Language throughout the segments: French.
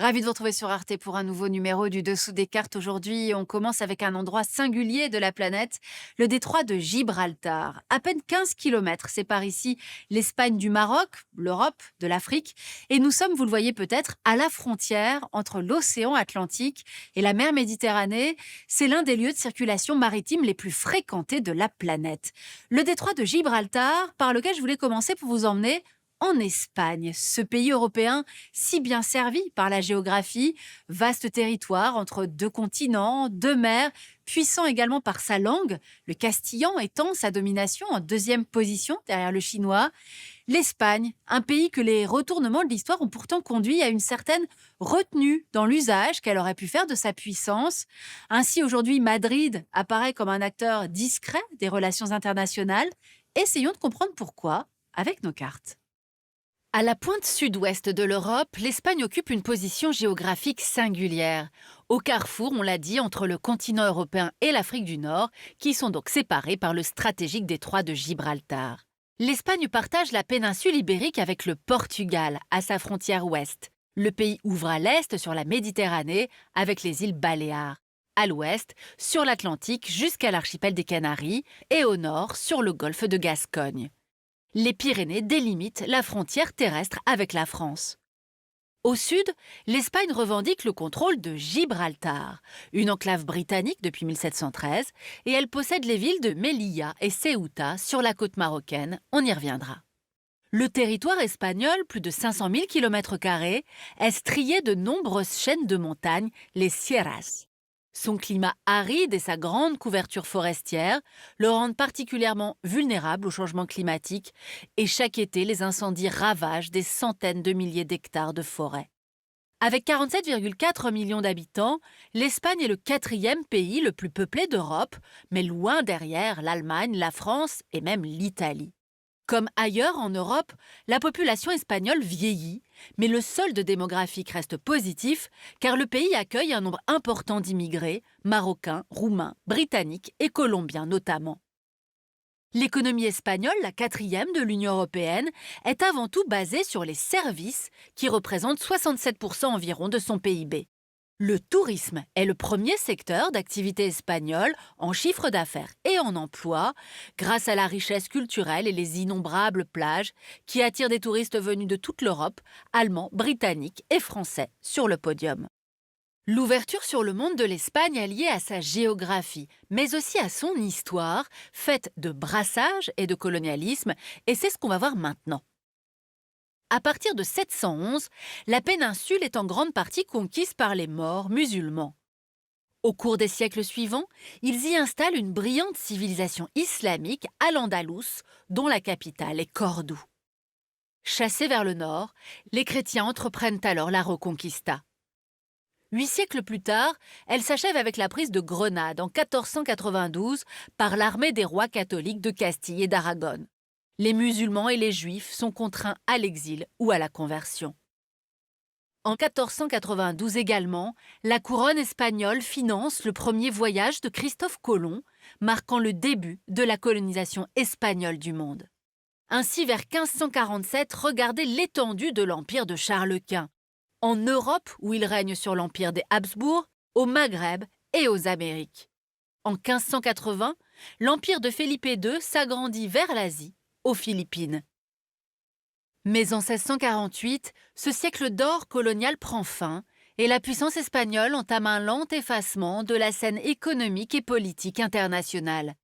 Ravi de vous retrouver sur Arte pour un nouveau numéro du Dessous des cartes. Aujourd'hui, on commence avec un endroit singulier de la planète, le détroit de Gibraltar. À peine 15 kilomètres séparent ici l'Espagne du Maroc, l'Europe de l'Afrique. Et nous sommes, vous le voyez peut-être, à la frontière entre l'océan Atlantique et la mer Méditerranée. C'est l'un des lieux de circulation maritime les plus fréquentés de la planète. Le détroit de Gibraltar, par lequel je voulais commencer pour vous emmener en Espagne, ce pays européen si bien servi par la géographie, vaste territoire entre deux continents, deux mers, puissant également par sa langue, le castillan étant sa domination en deuxième position derrière le chinois. L'Espagne, un pays que les retournements de l'histoire ont pourtant conduit à une certaine retenue dans l'usage qu'elle aurait pu faire de sa puissance. Ainsi, aujourd'hui, Madrid apparaît comme un acteur discret des relations internationales. Essayons de comprendre pourquoi avec nos cartes. À la pointe sud-ouest de l'Europe, l'Espagne occupe une position géographique singulière. Au carrefour, on l'a dit, entre le continent européen et l'Afrique du Nord, qui sont donc séparés par le stratégique détroit de Gibraltar. L'Espagne partage la péninsule ibérique avec le Portugal, à sa frontière ouest. Le pays ouvre à l'est sur la Méditerranée, avec les îles Baléares. À l'ouest, sur l'Atlantique jusqu'à l'archipel des Canaries, et au nord, sur le golfe de Gascogne. Les Pyrénées délimitent la frontière terrestre avec la France. Au sud, l'Espagne revendique le contrôle de Gibraltar, une enclave britannique depuis 1713, et elle possède les villes de Melilla et Ceuta sur la côte marocaine, on y reviendra. Le territoire espagnol, plus de 500 000 km², est strié de nombreuses chaînes de montagnes, les sierras. Son climat aride et sa grande couverture forestière le rendent particulièrement vulnérable au changement climatique et chaque été, les incendies ravagent des centaines de milliers d'hectares de forêt. Avec 47,4 millions d'habitants, l'Espagne est le quatrième pays le plus peuplé d'Europe, mais loin derrière l'Allemagne, la France et même l'Italie. Comme ailleurs en Europe, la population espagnole vieillit, mais le solde démographique reste positif car le pays accueille un nombre important d'immigrés, marocains, roumains, britanniques et colombiens notamment. L'économie espagnole, la quatrième de l'Union européenne, est avant tout basée sur les services qui représentent 67% environ de son PIB. Le tourisme est le premier secteur d'activité espagnole en chiffre d'affaires et en emploi, grâce à la richesse culturelle et les innombrables plages qui attirent des touristes venus de toute l'Europe, allemands, britanniques et français sur le podium. L'ouverture sur le monde de l'Espagne est liée à sa géographie, mais aussi à son histoire, faite de brassage et de colonialisme, et c'est ce qu'on va voir maintenant. À partir de 711, la péninsule est en grande partie conquise par les Maures musulmans. Au cours des siècles suivants, ils y installent une brillante civilisation islamique à l'Andalous, dont la capitale est Cordoue. Chassés vers le nord, les chrétiens entreprennent alors la Reconquista. 8 siècles plus tard, elle s'achève avec la prise de Grenade en 1492 par l'armée des rois catholiques de Castille et d'Aragon. Les musulmans et les juifs sont contraints à l'exil ou à la conversion. En 1492 également, la couronne espagnole finance le premier voyage de Christophe Colomb, marquant le début de la colonisation espagnole du monde. Ainsi, vers 1547, regardez l'étendue de l'empire de Charles Quint, en Europe où il règne sur l'empire des Habsbourg, au Maghreb et aux Amériques. En 1580, l'empire de Felipe II s'agrandit vers l'Asie, aux Philippines. Mais en 1648, ce siècle d'or colonial prend fin et la puissance espagnole entame un lent effacement de la scène économique et politique internationale.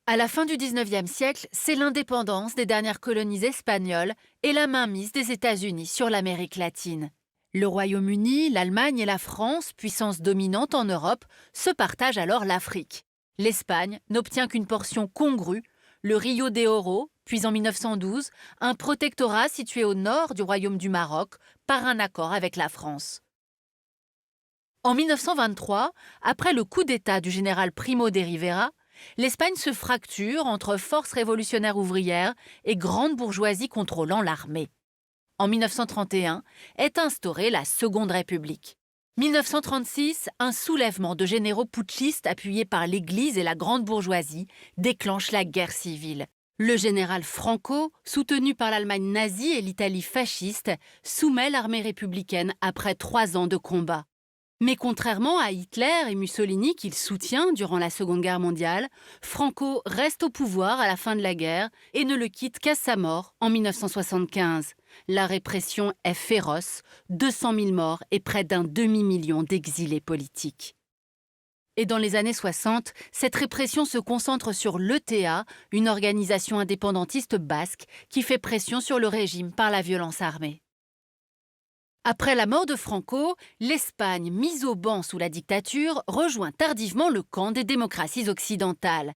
À la fin du XIXe siècle, c'est l'indépendance des dernières colonies espagnoles et la mainmise des États-Unis sur l'Amérique latine. Le Royaume-Uni, l'Allemagne et la France, puissances dominantes en Europe, se partagent alors l'Afrique. L'Espagne n'obtient qu'une portion congrue, le Rio de Oro, puis en 1912, un protectorat situé au nord du Royaume du Maroc par un accord avec la France. En 1923, après le coup d'État du général Primo de Rivera, l'Espagne se fracture entre forces révolutionnaires ouvrières et grande bourgeoisie contrôlant l'armée. En 1931 est instaurée la Seconde République. 1936, un soulèvement de généraux putschistes appuyés par l'Église et la grande bourgeoisie déclenche la guerre civile. Le général Franco, soutenu par l'Allemagne nazie et l'Italie fasciste, soumet l'armée républicaine après 3 ans de combat. Mais contrairement à Hitler et Mussolini qu'il soutient durant la Seconde Guerre mondiale, Franco reste au pouvoir à la fin de la guerre et ne le quitte qu'à sa mort en 1975. La répression est féroce, 200 000 morts et près d'un demi-million d'exilés politiques. Et dans les années 60, cette répression se concentre sur l'ETA, une organisation indépendantiste basque qui fait pression sur le régime par la violence armée. Après la mort de Franco, l'Espagne, mise au ban sous la dictature, rejoint tardivement le camp des démocraties occidentales.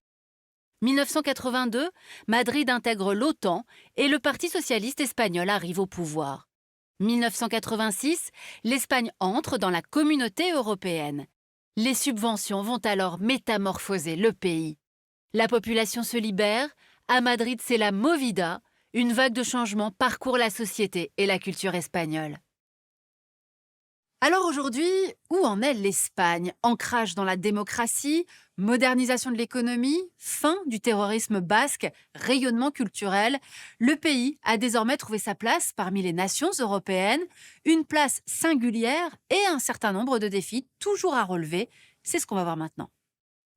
1982, Madrid intègre l'OTAN et le Parti socialiste espagnol arrive au pouvoir. 1986, l'Espagne entre dans la communauté européenne. Les subventions vont alors métamorphoser le pays. La population se libère, à Madrid c'est la movida, une vague de changement parcourt la société et la culture espagnole. Alors aujourd'hui, où en est l'Espagne? Ancrage dans la démocratie, modernisation de l'économie, fin du terrorisme basque, rayonnement culturel. Le pays a désormais trouvé sa place parmi les nations européennes, une place singulière et un certain nombre de défis toujours à relever. C'est ce qu'on va voir maintenant.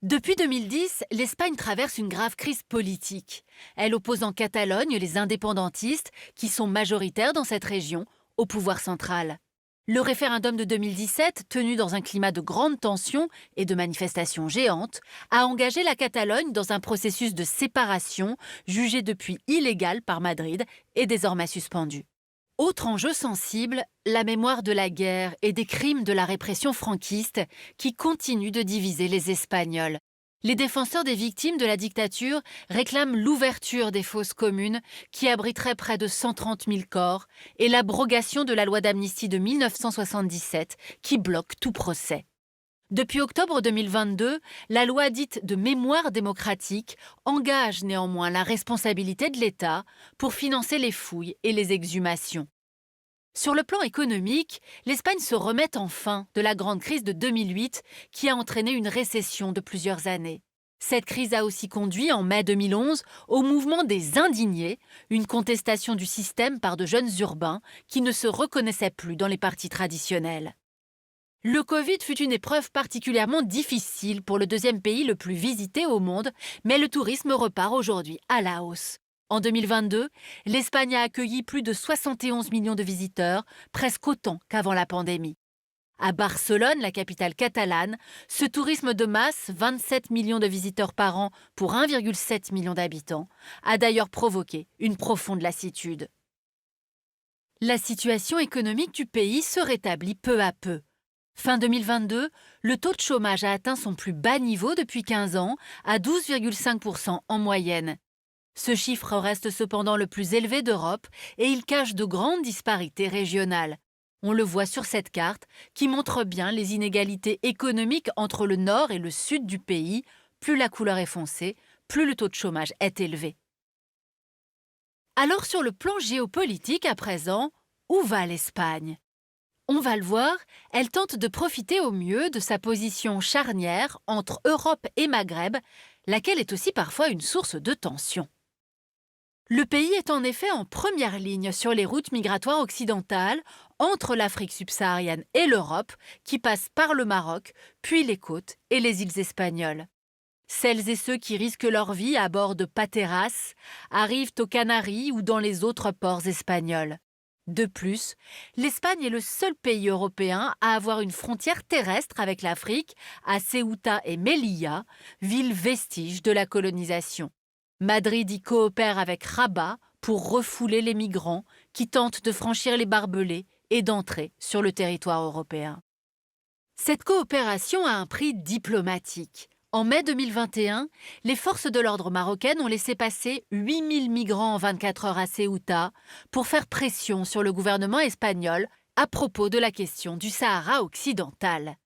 Depuis 2010, l'Espagne traverse une grave crise politique. Elle oppose en Catalogne les indépendantistes, qui sont majoritaires dans cette région, au pouvoir central. Le référendum de 2017, tenu dans un climat de grande tension et de manifestations géantes, a engagé la Catalogne dans un processus de séparation jugé depuis illégal par Madrid et désormais suspendu. Autre enjeu sensible, la mémoire de la guerre et des crimes de la répression franquiste qui continuent de diviser les Espagnols. Les défenseurs des victimes de la dictature réclament l'ouverture des fosses communes qui abriteraient près de 130 000 corps et l'abrogation de la loi d'amnistie de 1977 qui bloque tout procès. Depuis octobre 2022, la loi dite de mémoire démocratique engage néanmoins la responsabilité de l'État pour financer les fouilles et les exhumations. Sur le plan économique, l'Espagne se remet enfin de la grande crise de 2008 qui a entraîné une récession de plusieurs années. Cette crise a aussi conduit, en mai 2011, au mouvement des indignés, une contestation du système par de jeunes urbains qui ne se reconnaissaient plus dans les partis traditionnels. Le Covid fut une épreuve particulièrement difficile pour le deuxième pays le plus visité au monde, mais le tourisme repart aujourd'hui à la hausse. En 2022, l'Espagne a accueilli plus de 71 millions de visiteurs, presque autant qu'avant la pandémie. À Barcelone, la capitale catalane, ce tourisme de masse, 27 millions de visiteurs par an pour 1,7 million d'habitants, a d'ailleurs provoqué une profonde lassitude. La situation économique du pays se rétablit peu à peu. Fin 2022, le taux de chômage a atteint son plus bas niveau depuis 15 ans, à 12,5% en moyenne. Ce chiffre reste cependant le plus élevé d'Europe et il cache de grandes disparités régionales. On le voit sur cette carte qui montre bien les inégalités économiques entre le nord et le sud du pays. Plus la couleur est foncée, plus le taux de chômage est élevé. Alors sur le plan géopolitique à présent, où va l'Espagne? On va le voir, elle tente de profiter au mieux de sa position charnière entre Europe et Maghreb, laquelle est aussi parfois une source de tension. Le pays est en effet en première ligne sur les routes migratoires occidentales entre l'Afrique subsaharienne et l'Europe, qui passent par le Maroc, puis les côtes et les îles espagnoles. Celles et ceux qui risquent leur vie à bord de Pateras arrivent aux Canaries ou dans les autres ports espagnols. De plus, l'Espagne est le seul pays européen à avoir une frontière terrestre avec l'Afrique, à Ceuta et Melilla, villes vestiges de la colonisation. Madrid y coopère avec Rabat pour refouler les migrants qui tentent de franchir les barbelés et d'entrer sur le territoire européen. Cette coopération a un prix diplomatique. En mai 2021, les forces de l'ordre marocaines ont laissé passer 8000 migrants en 24 heures à Ceuta pour faire pression sur le gouvernement espagnol à propos de la question du Sahara occidental.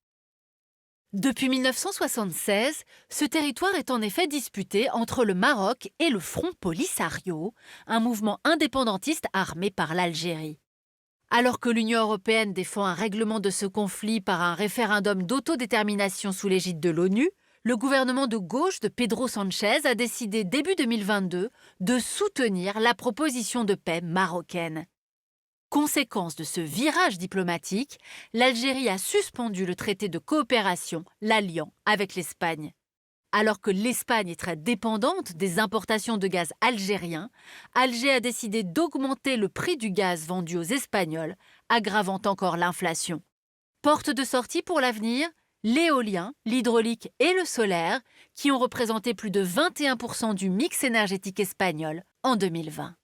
Depuis 1976, ce territoire est en effet disputé entre le Maroc et le Front Polisario, un mouvement indépendantiste armé par l'Algérie. Alors que l'Union européenne défend un règlement de ce conflit par un référendum d'autodétermination sous l'égide de l'ONU, Le gouvernement de gauche de Pedro Sanchez a décidé début 2022 de soutenir la proposition de paix marocaine. Conséquence de ce virage diplomatique, l'Algérie a suspendu le traité de coopération, l'alliant, avec l'Espagne. Alors que l'Espagne est très dépendante des importations de gaz algérien, Alger a décidé d'augmenter le prix du gaz vendu aux Espagnols, aggravant encore l'inflation. Porte de sortie pour l'avenir, l'éolien, l'hydraulique et le solaire, qui ont représenté plus de 21% du mix énergétique espagnol en 2020.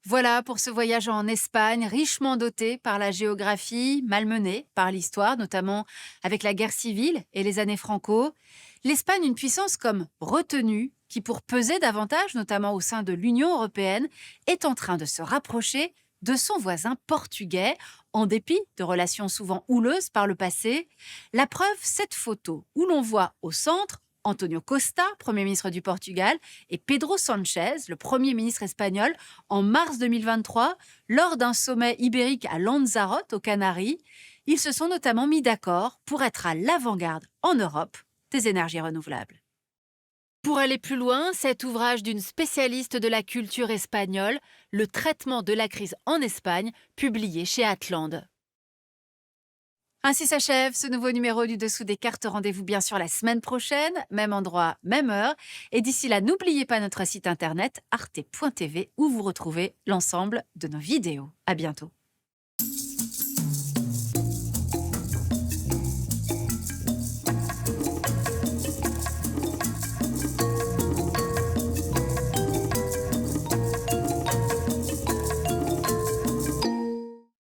Voilà pour ce voyage en Espagne, richement doté par la géographie, malmené par l'histoire, notamment avec la guerre civile et les années Franco. L'Espagne, une puissance comme retenue, qui pour peser davantage, notamment au sein de l'Union européenne, est en train de se rapprocher de son voisin portugais, en dépit de relations souvent houleuses par le passé. La preuve, cette photo où l'on voit au centre Antonio Costa, Premier ministre du Portugal, et Pedro Sanchez, le Premier ministre espagnol, en mars 2023, lors d'un sommet ibérique à Lanzarote, aux Canaries. Ils se sont notamment mis d'accord pour être à l'avant-garde en Europe des énergies renouvelables. Pour aller plus loin, cet ouvrage d'une spécialiste de la culture espagnole, Le traitement de la crise en Espagne, publié chez Atlante. Ainsi s'achève ce nouveau numéro du Dessous des cartes. Rendez-vous bien sûr la semaine prochaine, même endroit, même heure. Et d'ici là, n'oubliez pas notre site internet arte.tv où vous retrouvez l'ensemble de nos vidéos. À bientôt.